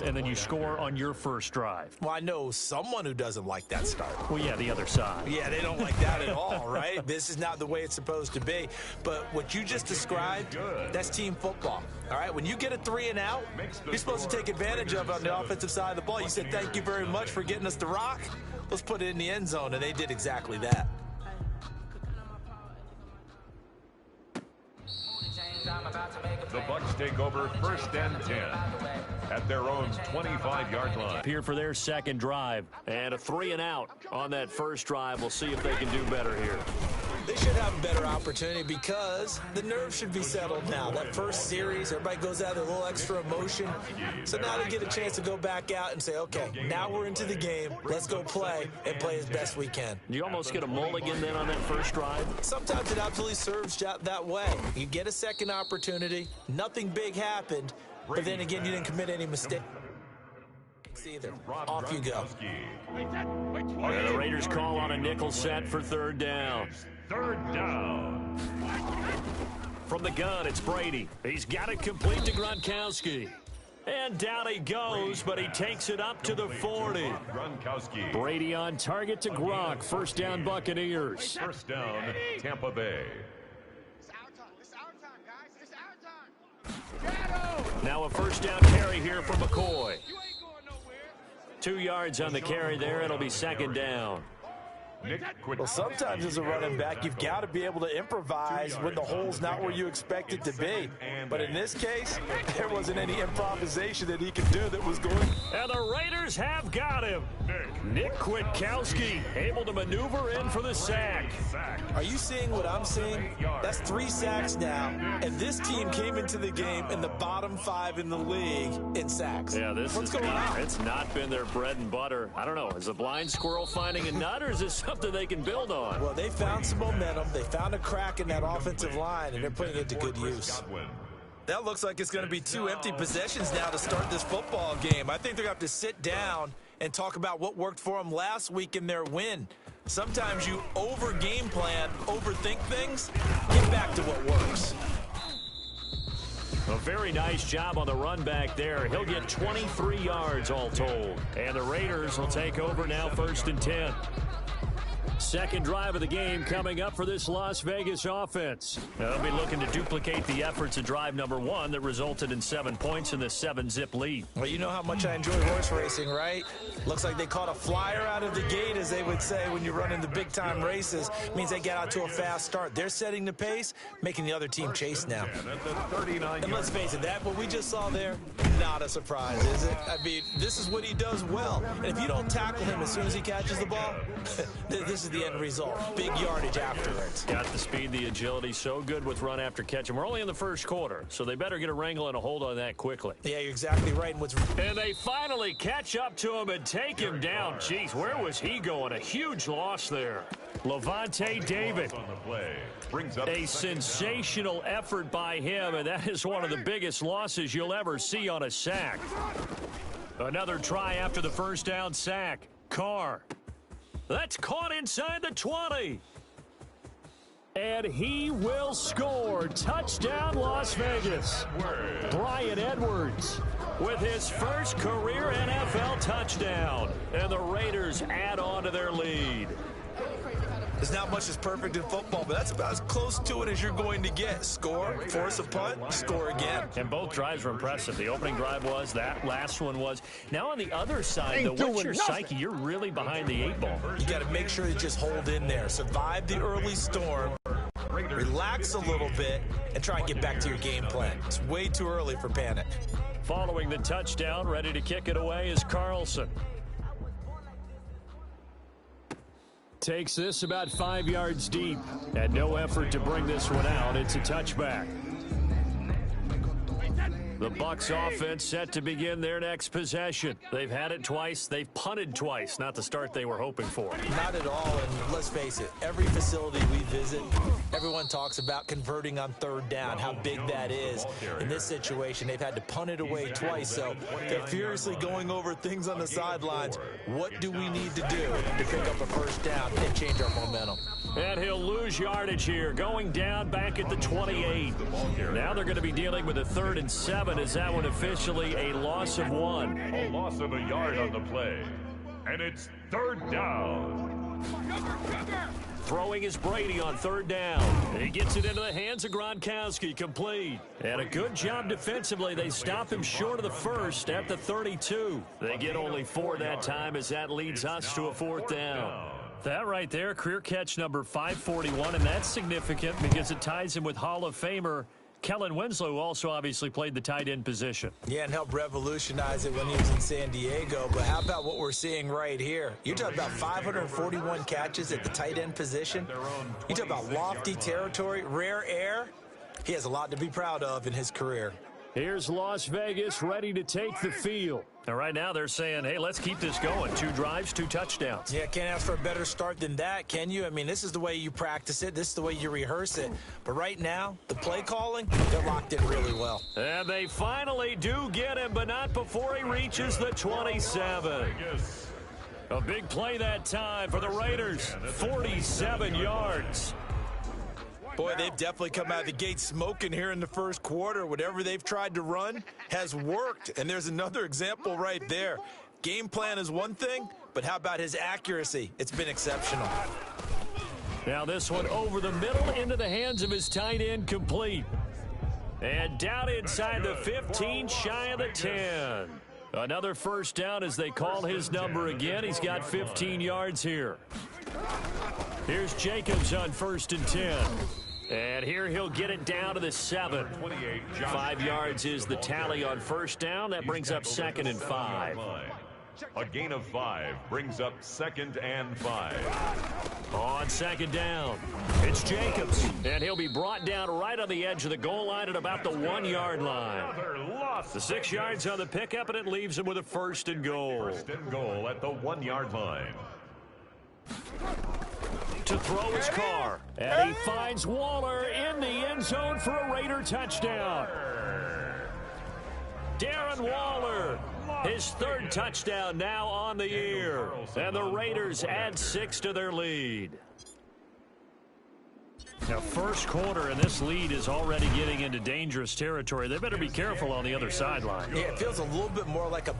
and then you score on your first drive. Well, I know someone who doesn't like that start. Well, yeah, the other side. Yeah, they don't like that at all, right? This is not the way it's supposed to be. But what you just described, that's team football. All right, when you get a 3 and out, you're supposed to take advantage of it on the offensive side of the ball. You said, thank you very much for getting us the rock. Let's put it in the end zone, and they did exactly that. The Bucs take over 1st and 10 at their own 25-yard line. Here for their second drive, and a 3 and out on that first drive. We'll see if they can do better here. They should have a better opportunity because the nerves should be settled now. That first series, everybody goes out with a little extra emotion. So now they get a chance to go back out and say, okay, now we're into the game. Let's go play and play as best we can. You almost get a mulligan then on that first drive? Sometimes it absolutely serves that way. You get a second opportunity. Nothing big happened. But then again, you didn't commit any mistake either. Off you go. And the Raiders call on a nickel set for 3rd down. 3rd down. From the gun, it's Brady. He's got it complete to Gronkowski. And down he goes, but he takes it up to the 40. Gronkowski. Brady on target to Gronk. 1st down, Buccaneers. 1st down, Tampa Bay. It's our time. It's our time, guys. It's our time. Now a 1st down carry here from McCoy. 2 yards on the carry there. It'll be 2nd down. Well, sometimes as a running back, you've got to be able to improvise when the hole's not where you expect it to be. But in this case, there wasn't any improvisation that he could do that was going. And the Raiders have got him. Nick Kwiatkowski able to maneuver in for the sack. Are you seeing what I'm seeing? That's 3 sacks now, and this team came into the game in the bottom 5 in the league in sacks. Yeah, What's going on? It's not been their bread and butter. I don't know. Is the blind squirrel finding a nut, or is this something they can build on? Well, they found some momentum. They found a crack in that offensive line, and they're putting it to good use. That looks like it's going to be 2 empty possessions now to start this football game. I think they're going to have to sit down and talk about what worked for them last week in their win. Sometimes you over-game plan, overthink things. Get back to what works. A very nice job on the run back there. He'll get 23 yards all told. And the Raiders will take over now 1st and 10. Second drive of the game coming up for this Las Vegas offense. They'll be looking to duplicate the efforts of drive number 1 that resulted in 7 points in the 7-zip lead. Well, you know how much I enjoy horse racing, right? Looks like they caught a flyer out of the gate, as they would say when you run in the big-time races. It means they get out to a fast start. They're setting the pace, making the other team chase now. And let's face it, that what we just saw there, not a surprise, is it? I mean, this is what he does well. And if you don't tackle him as soon as he catches the ball, this is the end result. Big yardage afterwards. Got the speed, the agility, so good with run after catch. And we're only in the first quarter, so they better get a wrangle and a hold on that quickly. Yeah, you're exactly right. And they finally catch up to him and take him down. Jeez, where was he going? A huge loss there. Lavonte David. A sensational effort by him, and that is one of the biggest losses you'll ever see on a sack. Another try after the 1st down sack. Carr. That's caught inside the 20. And he will score. Touchdown, Las Vegas. Bryan Edwards with his first career NFL touchdown. And the Raiders add on to their lead. There's not much that's perfect in football, but that's about as close to it as you're going to get. Score, force a punt, score again. And both drives were impressive. The opening drive was, that last one was. Now on the other side, though, what's your psyche? You're really behind the 8 ball. You got to make sure you just hold in there. Survive the early storm, relax a little bit, and try and get back to your game plan. It's way too early for panic. Following the touchdown, ready to kick it away is Carlson. Takes this about 5 yards deep. And no effort to bring this one out. It's a touchback. The Bucs offense set to begin their next possession. They've had it twice. They've punted twice. Not the start they were hoping for. Not at all, and let's face it, every facility we visit, everyone talks about converting on 3rd down, how big that is. In this situation, they've had to punt it away twice, so they're furiously going over things on the sidelines. What do we need to do to pick up a 1st down and change our momentum? And he'll lose yardage here, going down back at the 28. Now they're going to be dealing with a 3rd and 7. Is that one officially a loss of 1? A loss of a yard on the play. And it's 3rd down. Throwing is Brady on 3rd down. And he gets it into the hands of Gronkowski, complete. And a good job defensively. They stop him short of the 1st at the 32. They get only 4 that time as that leads us to a 4th down. That right there, career catch number 541, and that's significant because it ties him with Hall of Famer Kellen Winslow, who also obviously played the tight end position. Yeah, and helped revolutionize it when he was in San Diego. But how about what we're seeing right here? You're talking about 541 catches at the tight end position. You talk about lofty territory, rare air. He has a lot to be proud of in his career. Here's Las Vegas ready to take the field. And right now they're saying, hey, let's keep this going. 2 drives, 2 touchdowns. Yeah, can't ask for a better start than that, can you? I mean, this is the way you practice it. This is the way you rehearse it. But right now, the play calling, they're locked in really well. And they finally do get him, but not before he reaches the 27. A big play that time for the Raiders. 47 yards. Boy, they've definitely come out of the gate smoking here in the first quarter. Whatever they've tried to run has worked. And there's another example right there. Game plan is one thing, but how about his accuracy? It's been exceptional. Now this one over the middle into the hands of his tight end, complete. And down inside the 15, shy of the 10. Another 1st down as they call his number again. He's got 15 yards here. Here's Jacobs on 1st and 10. And here he'll get it down to the 7. 5 yards is the tally on 1st down. That brings up 2nd and 5. A gain of 5 brings up 2nd and 5. On 2nd down, it's Jacobs. And he'll be brought down right on the edge of the goal line at about the 1-yard line. The 6 yards on the pickup, and it leaves him with a 1st and goal. 1st and goal at the 1-yard line. To throw his car, and he finds Waller in the end zone for a Raider touchdown. Darren Waller, his 3rd touchdown now on the year, and the Raiders add 6 to their lead. Now, first quarter, and this lead is already getting into dangerous territory. They better be careful on the other sideline. Yeah, it feels a little bit more like a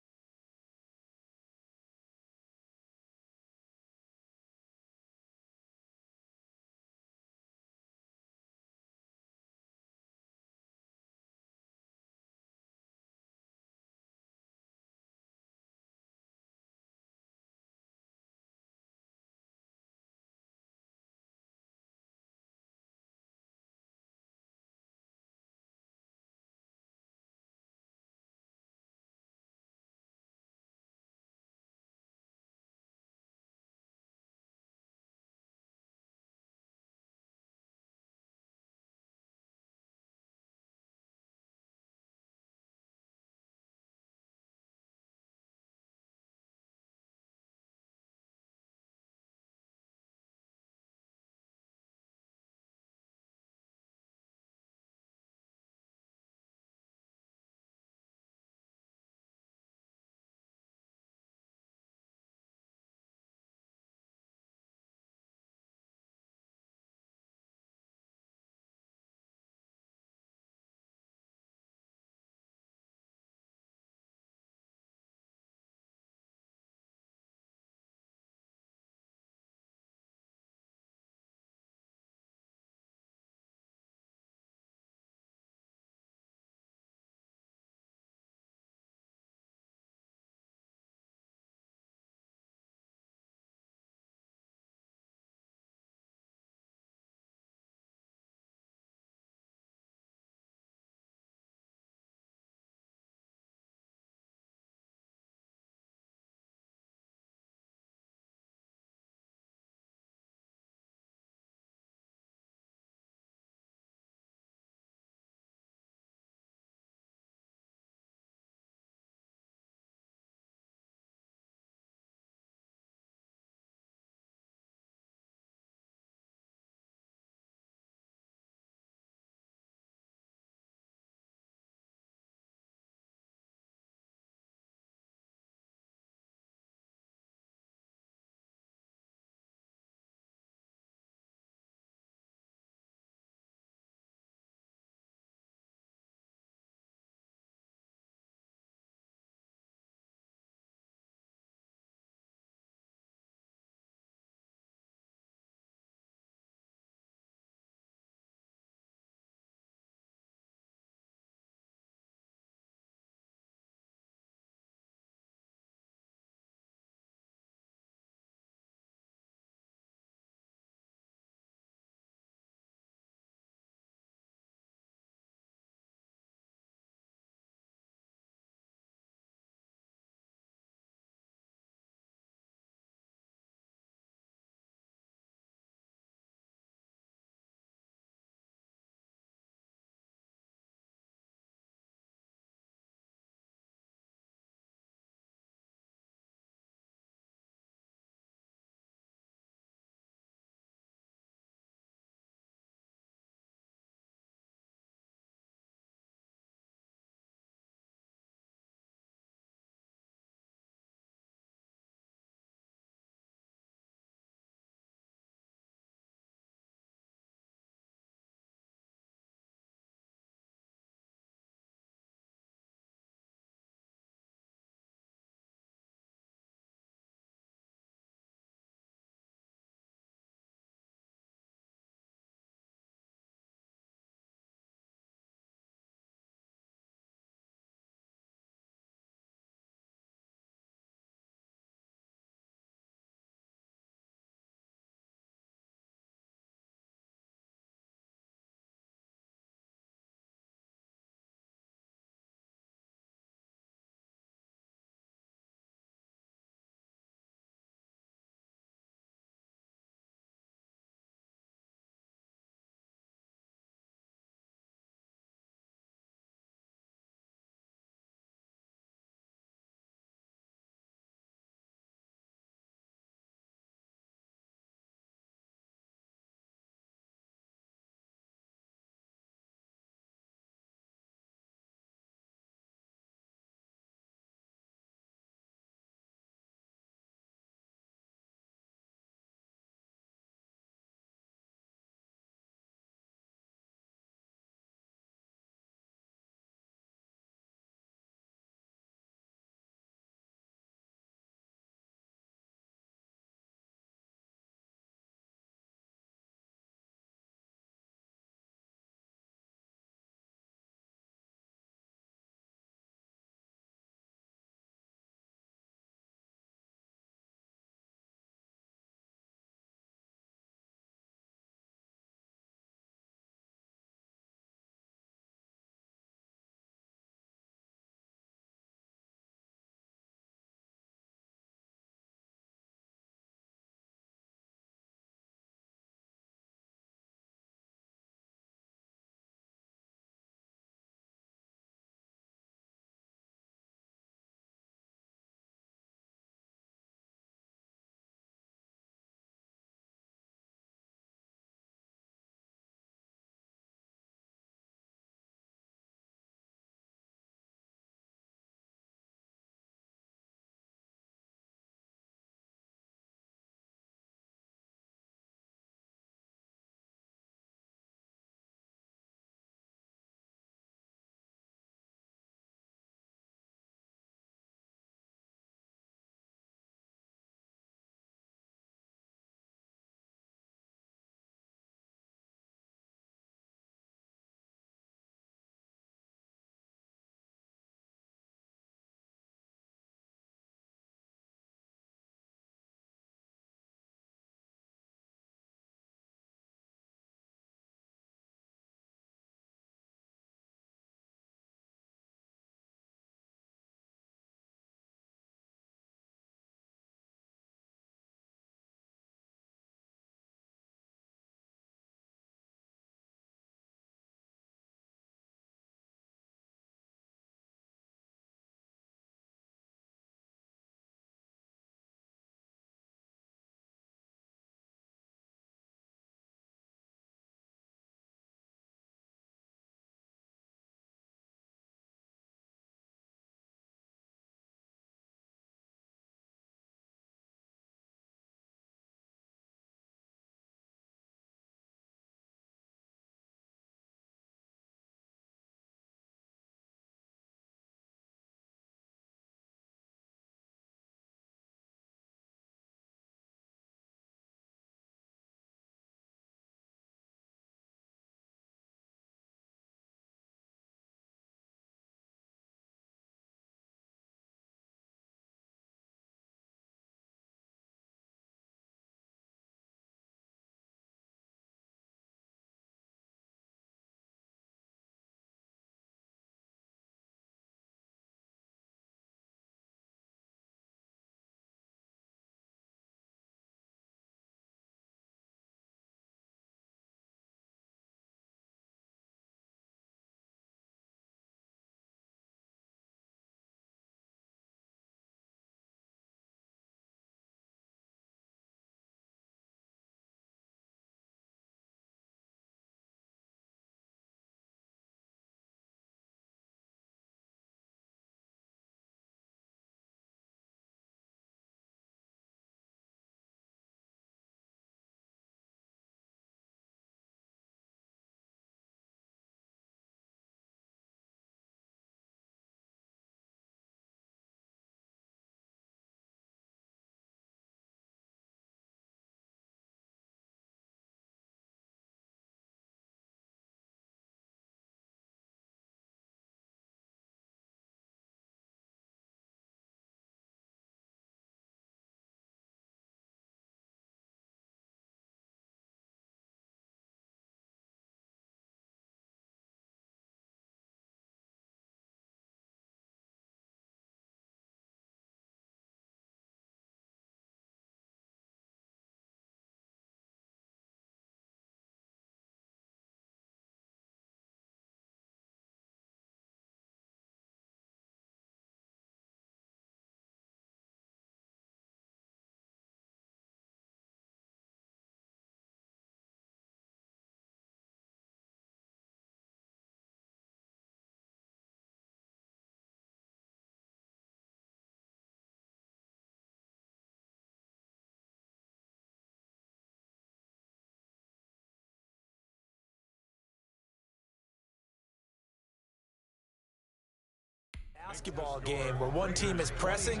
basketball game where one team is pressing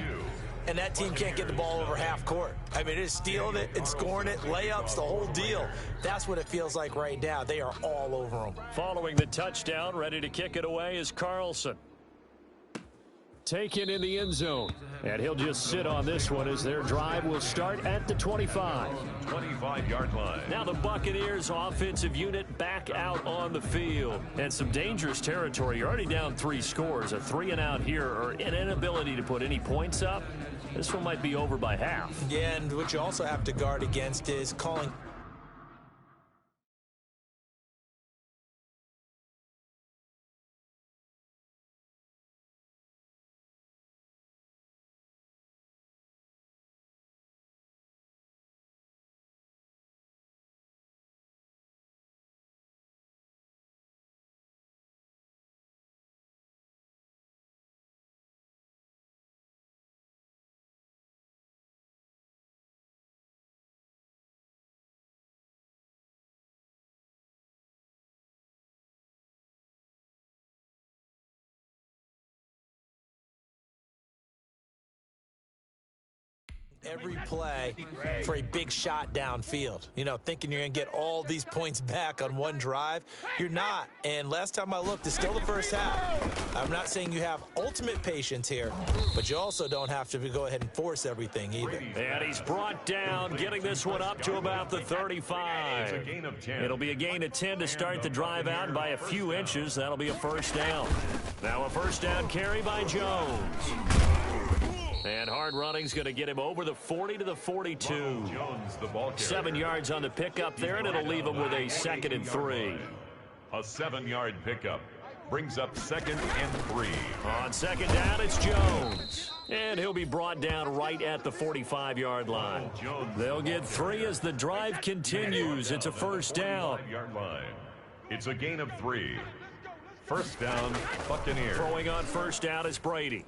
and that team can't get the ball over half court. I mean, it's stealing it and scoring it, layups, the whole deal. That's what it feels like right now. They are all over them. Following the touchdown, ready to kick it away is Carlson. Taken in the end zone. And he'll just sit on this one as their drive will start at the 25. 25-yard line. Now the Buccaneers offensive unit back out on the field. And some dangerous territory. You're already down 3 scores. A 3-and-out here or an inability to put any points up. This one might be over by half. Yeah, and what you also have to guard against is calling every play for a big shot downfield. You know, thinking you're going to get all these points back on one drive. You're not. And last time I looked, it's still the first half. I'm not saying you have ultimate patience here, but you also don't have to go ahead and force everything either. And he's brought down, getting this one up to about the 35. It'll be a gain of 10 to start the drive out by a few inches. That'll be a first down. Now a first down carry by Jones. And hard running's going to get him over the 40 to the 42. Jones, the ball carrier. 7 yards on the pickup there, and it'll leave him with a 2nd and 3. A 7-yard pickup brings up 2nd and 3. On 2nd down, it's Jones. And he'll be brought down right at the 45-yard line. They'll get 3 as the drive continues. It's a first down. 45-yard line. It's a gain of 3. First down, Buccaneers. Throwing on first down is Brady.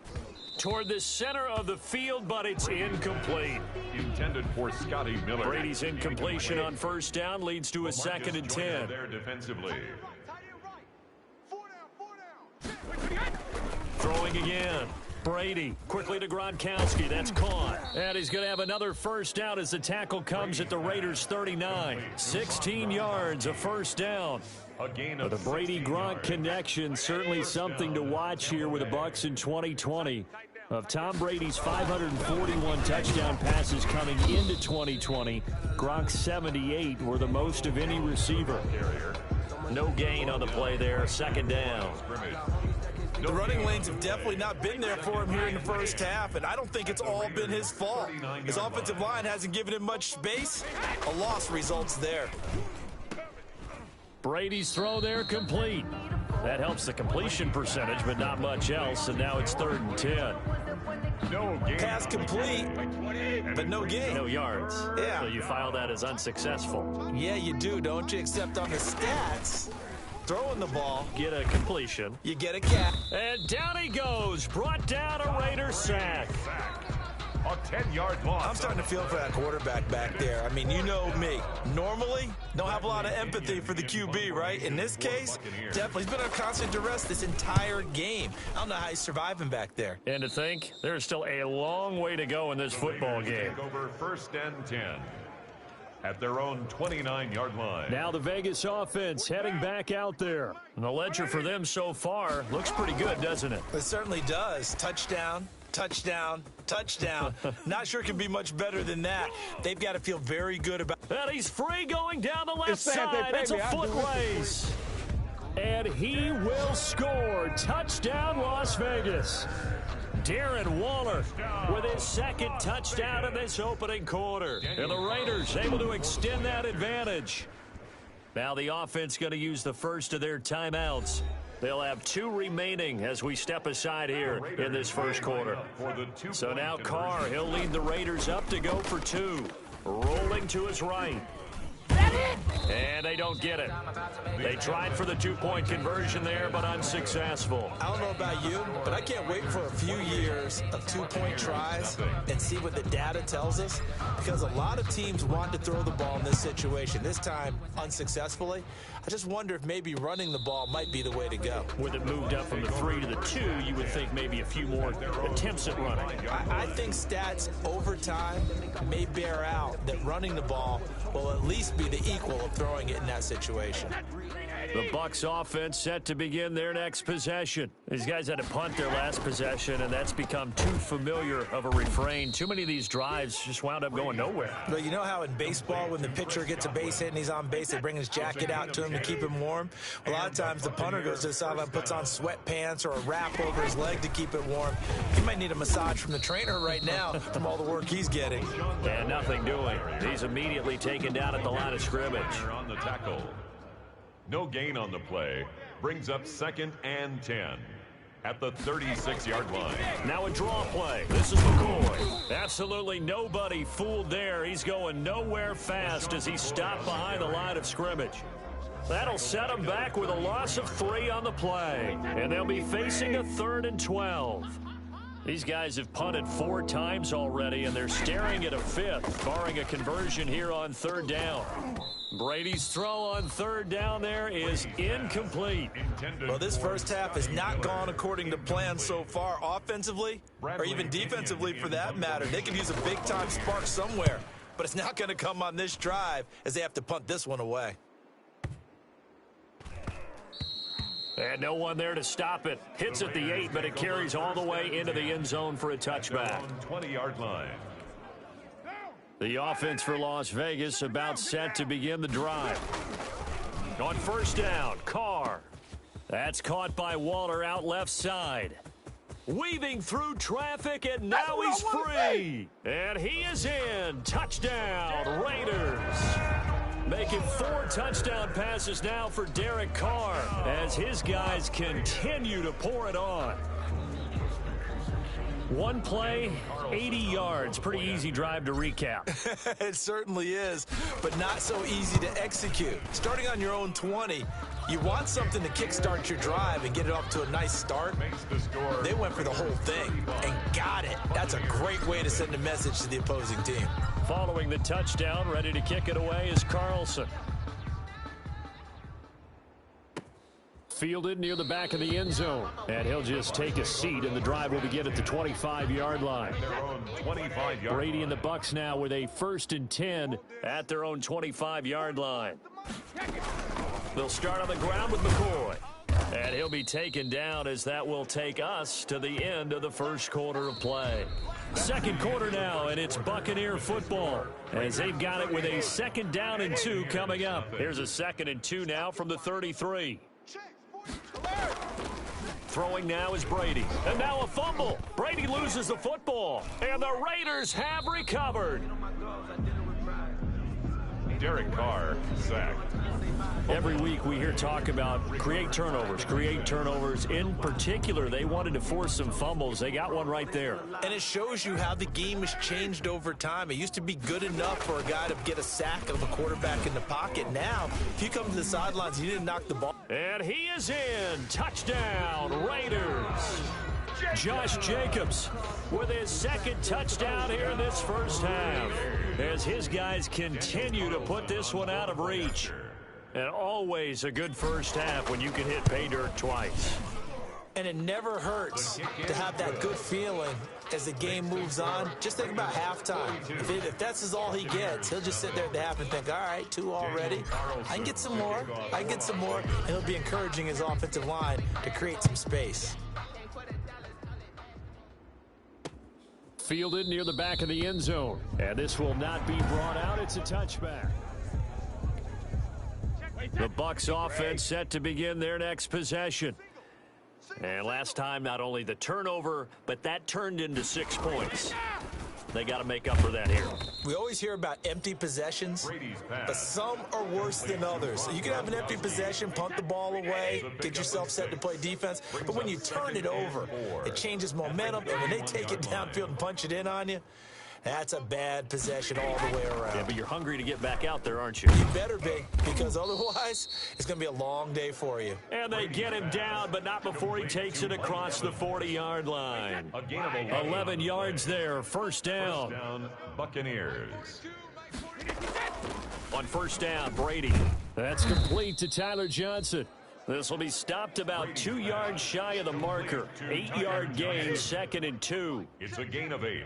Toward the center of the field, but it's incomplete. Intended for Scotty Miller. Brady's incompletion on first down leads to a 2nd and 10. There defensively. Throwing again. Brady quickly to Gronkowski. That's caught. And he's going to have another first down as the tackle comes at the Raiders' 39. 16 yards, a first down. The Brady-Gronk connection, certainly something to watch here with the Bucs in 2020. Of Tom Brady's 541 touchdown passes coming into 2020, Gronk's 78 were the most of any receiver. No gain on the play there, 2nd down. The running lanes have definitely not been there for him here in the first half, and I don't think it's all been his fault. His offensive line hasn't given him much space. A loss results there. Brady's throw there complete. That helps the completion percentage, but not much else, and now it's 3rd and 10. No gain. Pass complete, but no gain. No yards. Yeah. So you file that as unsuccessful. Yeah, you do, don't you? Except on the stats, throwing the ball, Get a completion. you get a catch. And down he goes. Brought down a Raider sack. A 10-yard loss. I'm starting to feel for that quarterback back there. I mean, you know me. Normally, don't have a lot of empathy for the QB, right? In this case, definitely. He's been under constant duress this entire game. I don't know how he's surviving back there. And to think, there's still a long way to go in this football game. Take over 1st and 10 at their own 29-yard line. Now the Vegas offense heading back out there. And the ledger for them so far looks pretty good, doesn't it? It certainly does. Touchdown, touchdown, touchdown. Not sure it can be much better than that. They've got to feel very good about. And he's free going down the left side. It's a foot race. And he will score. Touchdown, Las Vegas. Darren Waller with his 2nd touchdown in this opening quarter. And the Raiders able to extend that advantage. Now the offense going to use the first of their timeouts. They'll have 2 remaining as we step aside here in this first quarter. So now Carr, he'll lead the Raiders up to go for 2. Rolling to his right. And they don't get it. They tried for the two-point conversion there, but unsuccessful. I don't know about you, but I can't wait for a few years of two-point tries and see what the data tells us, because a lot of teams want to throw the ball in this situation, this time unsuccessfully. I just wonder if maybe running the ball might be the way to go. With it moved up from the 3 to the 2, you would think maybe a few more attempts at running. I think stats over time may bear out that running the ball will at least be the equal of throwing it in that situation. The Bucs offense set to begin their next possession. These guys had to punt their last possession, and that's become too familiar of a refrain. Too many of these drives just wound up going nowhere. But you know how in baseball, when the pitcher gets a base hit and he's on base, they bring his jacket out to him to keep him warm? A lot of times the punter goes to the sideline, puts on sweatpants or a wrap over his leg to keep it warm. He might need a massage from the trainer right now from all the work he's getting. And nothing doing. He's immediately taken down at the line of scrimmage. On the tackle. No gain on the play. Brings up 2nd and 10 at the 36-yard line. Now a draw play. This is McCoy. Absolutely nobody fooled there. He's going nowhere fast as he stopped behind the line of scrimmage. That'll set him back with a loss of 3 on the play. And they'll be facing a 3rd and 12. These guys have punted 4 times already, and they're staring at a 5th, barring a conversion here on 3rd down. Brady's throw on 3rd down there is incomplete. Well, this first half has not gone according to plan so far offensively, or even defensively for that matter. They could use a big-time spark somewhere, but it's not going to come on this drive as they have to punt this one away. And no one there to stop it. Hits at the 8, but it carries all the way into the end zone for a touchback. 20-yard line. The offense for Las Vegas about set to begin the drive. On 1st down, Carr. That's caught by Waller out left side. Weaving through traffic, and now he's free. And he is in. Touchdown, Raiders. Making 4 touchdown passes now for Derek Carr as his guys continue to pour it on. One play, 80 yards. Pretty easy drive to recap. It certainly is, but not so easy to execute. Starting on your own 20, you want something to kickstart your drive and get it off to a nice start. They went for the whole thing and got it. That's a great way to send a message to the opposing team. Following the touchdown, ready to kick it away is Carlson. Fielded near the back of the end zone. And he'll just take a seat, and the drive will begin at the 25-yard line. Brady and the Bucs now with a 1st and 10 at their own 25-yard line. They'll start on the ground with McCoy. And he'll be taken down as that will take us to the end of the first quarter of play. Second quarter now, and it's Buccaneer football as they've got it with a 2nd down and 2 coming up. Here's a 2nd and 2 now from the 33. Throwing now is Brady. And now a fumble. Brady loses the football. And the Raiders have recovered. Derek Carr sacked. Every week we hear talk about create turnovers. In particular, they wanted to force some fumbles. They got one right there. And it shows you how the game has changed over time. It used to be good enough for a guy to get a sack of a quarterback in the pocket. Now, if you come to the sidelines, you didn't knock the ball. And he is in. Touchdown, Raiders. Josh Jacobs with his 2nd touchdown here in this first half as his guys continue to put this one out of reach. And always a good first half when you can hit pay dirt twice. And it never hurts to have that good feeling as the game moves on. Just think about halftime. If that's all he gets, he'll just sit there at the half and think, all right, 2 already. I can get some more. And he'll be encouraging his offensive line to create some space. Fielded near the back of the end zone. And this will not be brought out. It's a touchback. The Bucs offense set to begin their next possession. And last time, not only the turnover, but that turned into 6 points. They got to make up for that here. We always hear about empty possessions, but some are worse than others. So you can have an empty possession, punt the ball away, get yourself set to play defense. But when you turn it over, it changes momentum. And when they take it downfield and punch it in on you, That's a bad possession all the way around. Yeah, but you're hungry to get back out there, aren't you? You better be, because otherwise it's going to be a long day for you. And they get him down, but not before he takes it across the 40-yard line. A gain of 11 yards there, first down. First down, Buccaneers. On first down, Brady. That's complete to Tyler Johnson. This will be stopped about 2 yards shy of the marker. 8-yard gain, 2nd and 2. It's a gain of 8.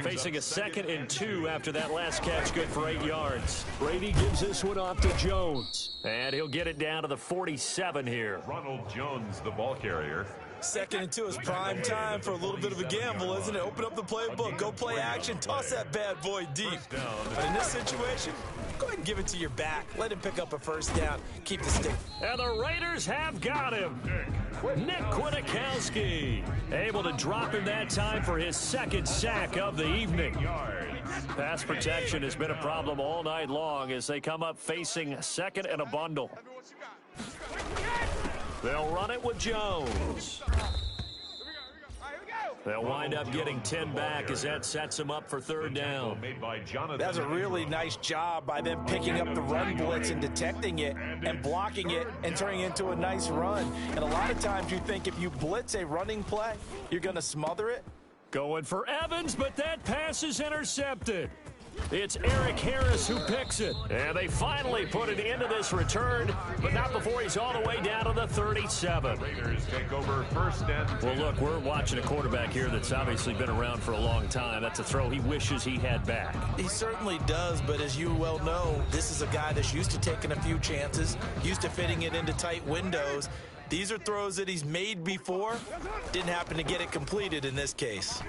Facing a 2nd and 2 after that last catch, good for 8 yards. Brady gives this one off to Jones. And he'll get it down to the 47 here. Ronald Jones, the ball carrier. 2nd and 2 is prime time for a little bit of a gamble, isn't it? Open up the playbook, go play action, toss that bad boy deep. But in this situation, go ahead and give it to your back. Let him pick up a first down. Keep the stick. And the Raiders have got him. Nick Kwiatkowski able to drop him that time for his 2nd sack of the evening. Pass protection has been a problem all night long as they come up facing 2nd and a bundle. They'll run it with Jones. They'll wind up getting 10 back as that sets them up for 3rd down. That's a really nice job by them picking up the run blitz and detecting it and blocking it and turning it into a nice run. And a lot of times you think if you blitz a running play, you're going to smother it. Going for Evans, but that pass is intercepted. It's Eric Harris who picks it. And they finally put it into this return, but not before he's all the way down to the 37. Raiders take over first and 10. Well, look, we're watching a quarterback here that's obviously been around for a long time. That's a throw he wishes he had back. He certainly does, but as you well know, this is a guy that's used to taking a few chances, used to fitting it into tight windows. These are throws that he's made before. Didn't happen to get it completed in this case.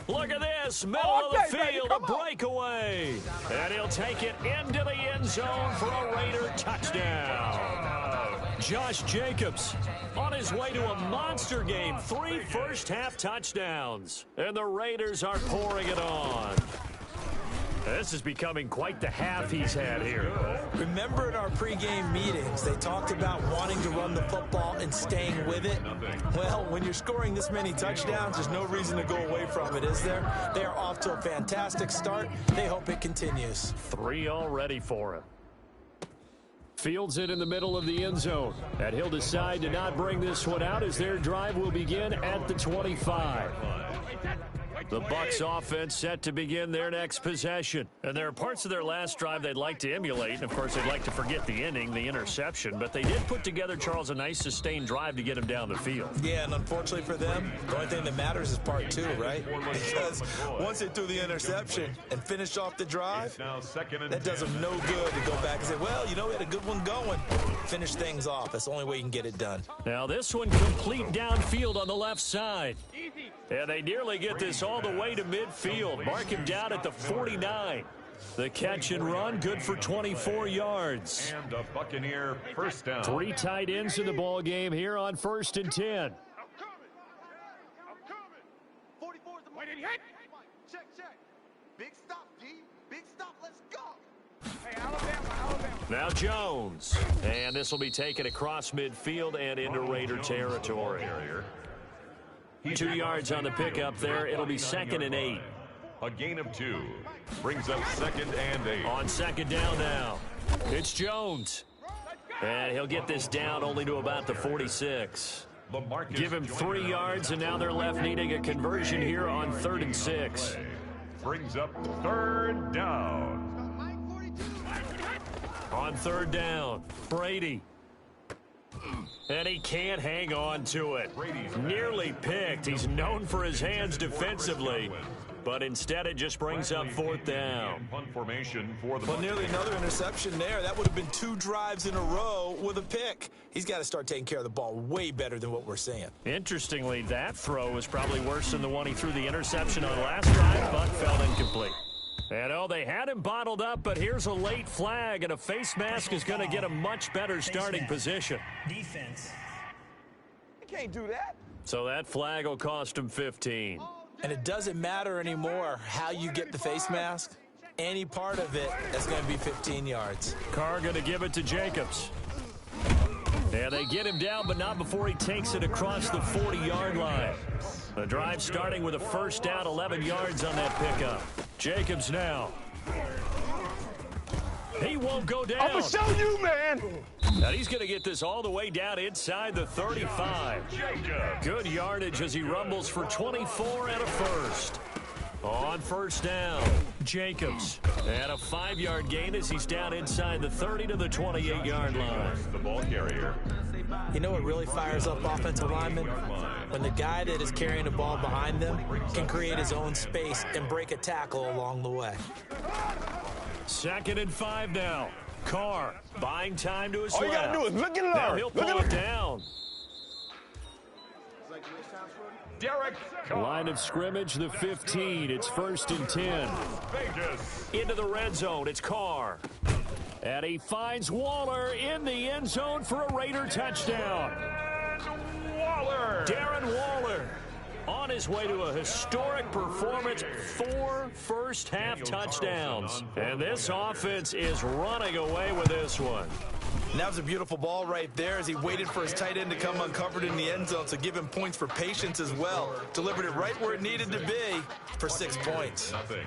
Look at this, middle of the field, a breakaway. And he'll take it into the end zone for a Raider touchdown. Josh Jacobs on his way to a monster game, 3 first-half touchdowns. And the Raiders are pouring it on. This is becoming quite the half he's had here. Remember in our pregame meetings, they talked about wanting to run the football and staying with it? Well, when you're scoring this many touchdowns, there's no reason to go away from it, is there? They are off to a fantastic start. They hope it continues. 3 already for him. Fields it in the middle of the end zone. And he'll decide to not bring this one out as their drive will begin at the 25. The Bucs offense set to begin their next possession. And there are parts of their last drive they'd like to emulate. And, of course, they'd like to forget the ending, the interception. But they did put together, Charles, a nice sustained drive to get him down the field. Yeah, and unfortunately for them, the only thing that matters is part 2, right? Because once they threw the interception and finished off the drive, that does them no good to go back and say, well, you know, we had a good one going. Finish things off. That's the only way you can get it done. Now this one complete downfield on the left side. And they nearly get this all the way to midfield. Mark him down at the 49. The catch and run, good for 24 yards. And a Buccaneer first down. 3 tight ends in the ball game here on 1st and 10. I'm coming. 44's the wait, did he hit? Check. Big stop, D. Big stop. Let's go. Hey, Alabama. Now Jones. And this will be taken across midfield and into Raider territory. 2 yards on the pickup there. It'll be 2nd and 8. A gain of 2. Brings up 2nd and 8. On 2nd down now. It's Jones. And he'll get this down only to about the 46. Give him 3 yards, and now they're left needing a conversion here on 3rd and 6. Brings up 3rd down. On 3rd down, Brady. And he can't hang on to it. Nearly picked. He's known for his hands defensively. But instead it just brings up 4th down. Punt formation for the Well, nearly another interception there. That would have been 2 drives in a row with a pick. He's got to start taking care of the ball way better than what we're seeing. Interestingly, that throw was probably worse than the one he threw the interception on last drive, but fell incomplete. And, oh, they had him bottled up, but here's a late flag, and a face mask is going to get a much better starting position. Defense. You can't do that. So that flag will cost him 15. And it doesn't matter anymore how you get the face mask. Any part of it, that's going to be 15 yards. Carr going to give it to Jacobs. And they get him down, but not before he takes it across the 40-yard line. The drive starting with a first down, 11 yards on that pickup. Jacobs now. He won't go down. I'm going to show you, man. Now he's going to get this all the way down inside the 35. Good yardage as he rumbles for 24 and a first. On first down, Jacobs. And a 5-yard gain as he's down inside the 30 to the 28-yard line. The ball carrier. You know what really fires up offensive linemen? When the guy that is carrying the ball behind them can create his own space and break a tackle along the way. 2nd and 5 now. Carr buying time to his left. All you got to do is look and learn. Now he'll pull it down. Derek Carr. Line of scrimmage, the 15. It's 1st and 10. Vegas. Into the red zone, it's Carr. And he finds Waller in the end zone for a Raider touchdown. Waller. Darren Waller on his way to a historic performance, 4 first-half touchdowns. And this offense is running away with this one. And that was a beautiful ball right there as he waited for his tight end to come uncovered in the end zone, so give him points for patience as well. Delivered it right where it needed to be for 6 points. Nothing.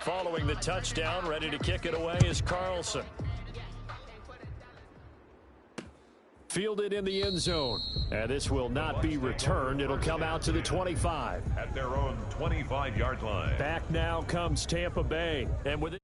Following the touchdown, ready to kick it away is Carlson. Fielded in the end zone. And this will not be returned. It'll come out to the 25. At their own 25-yard line. Back now comes Tampa Bay. And with it